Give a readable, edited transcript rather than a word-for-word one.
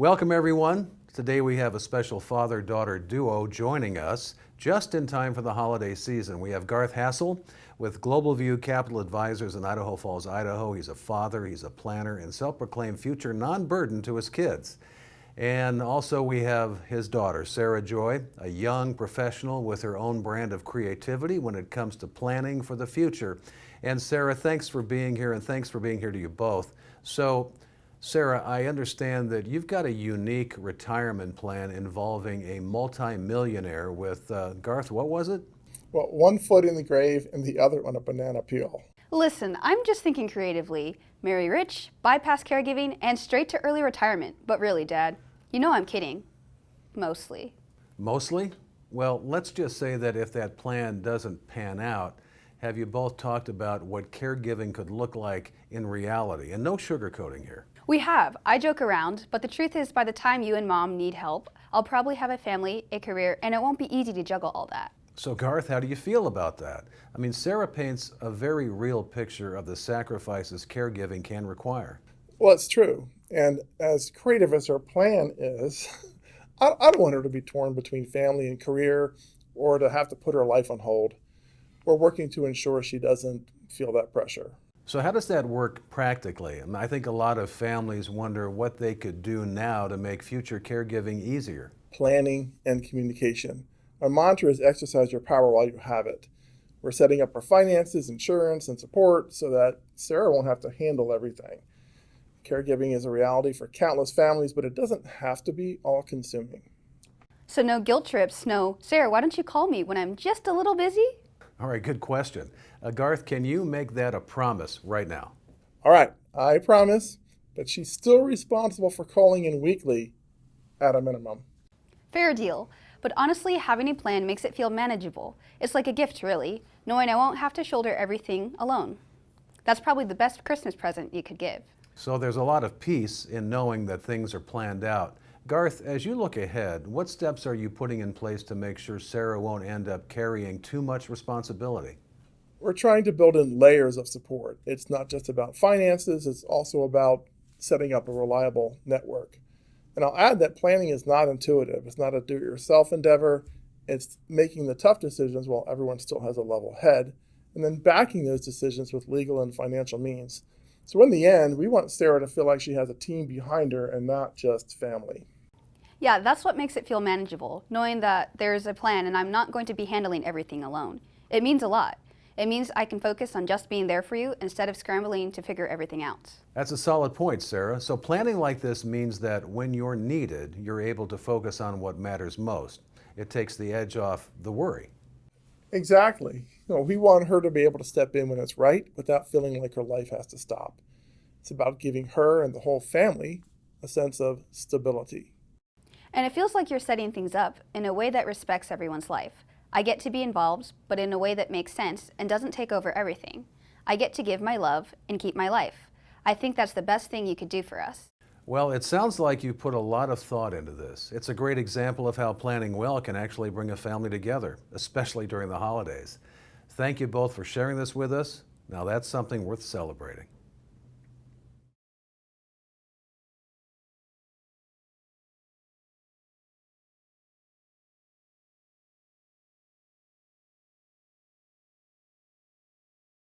Welcome everyone. Today we have a special father-daughter duo joining us just in time for the holiday season. We have Garth Hassel with Global View Capital Advisors in Idaho Falls, Idaho. He's a father, he's a planner, and self-proclaimed future non-burden to his kids. And also we have his daughter, Sarah Joy, a young professional with her own brand of creativity when it comes to planning for the future. And Sarah, thanks for being here, and thanks for being here to you both. So, Sarah, I understand that you've got a unique retirement plan involving a multi-millionaire with, Garth, what was it? Well, one foot in the grave and the other on a banana peel. Listen, I'm just thinking creatively. Marry rich, bypass caregiving, and straight to early retirement. But really, Dad, you know I'm kidding. Mostly. Mostly? Well, let's just say that if that plan doesn't pan out, have you both talked about what caregiving could look like in reality? And no sugarcoating here. We have. I joke around, but the truth is by the time you and Mom need help, I'll probably have a family, a career, and it won't be easy to juggle all that. So Garth, how do you feel about that? I mean, Sarah paints a very real picture of the sacrifices caregiving can require. Well, it's true. And as creative as her plan is, I don't want her to be torn between family and career or to have to put her life on hold. We're working to ensure she doesn't feel that pressure. So how does that work practically? I think a lot of families wonder what they could do now to make future caregiving easier. Planning and communication. My mantra is exercise your power while you have it. We're setting up our finances, insurance, and support so that Sarah won't have to handle everything. Caregiving is a reality for countless families, but it doesn't have to be all-consuming. So no guilt trips, no, Sarah, why don't you call me when I'm just a little busy? All right, good question. Garth, can you make that a promise right now? All right, I promise, but she's still responsible for calling in weekly at a minimum. Fair deal. But honestly, having a plan makes it feel manageable. It's like a gift, really, knowing I won't have to shoulder everything alone. That's probably the best Christmas present you could give. So there's a lot of peace in knowing that things are planned out. Garth, as you look ahead, what steps are you putting in place to make sure Sarah won't end up carrying too much responsibility? We're trying to build in layers of support. It's not just about finances, it's also about setting up a reliable network. And I'll add that planning is not intuitive. It's not a do-it-yourself endeavor. It's making the tough decisions while everyone still has a level head, and then backing those decisions with legal and financial means. So in the end, we want Sarah to feel like she has a team behind her and not just family. Yeah, that's what makes it feel manageable, knowing that there's a plan and I'm not going to be handling everything alone. It means a lot. It means I can focus on just being there for you instead of scrambling to figure everything out. That's a solid point, Sarah. So planning like this means that when you're needed, you're able to focus on what matters most. It takes the edge off the worry. Exactly. We want her to be able to step in when it's right without feeling like her life has to stop. It's about giving her and the whole family a sense of stability. And it feels like you're setting things up in a way that respects everyone's life. I get to be involved, but in a way that makes sense and doesn't take over everything. I get to give my love and keep my life. I think that's the best thing you could do for us. Well, it sounds like you put a lot of thought into this. It's a great example of how planning well can actually bring a family together, especially during the holidays. Thank you both for sharing this with us. Now that's something worth celebrating.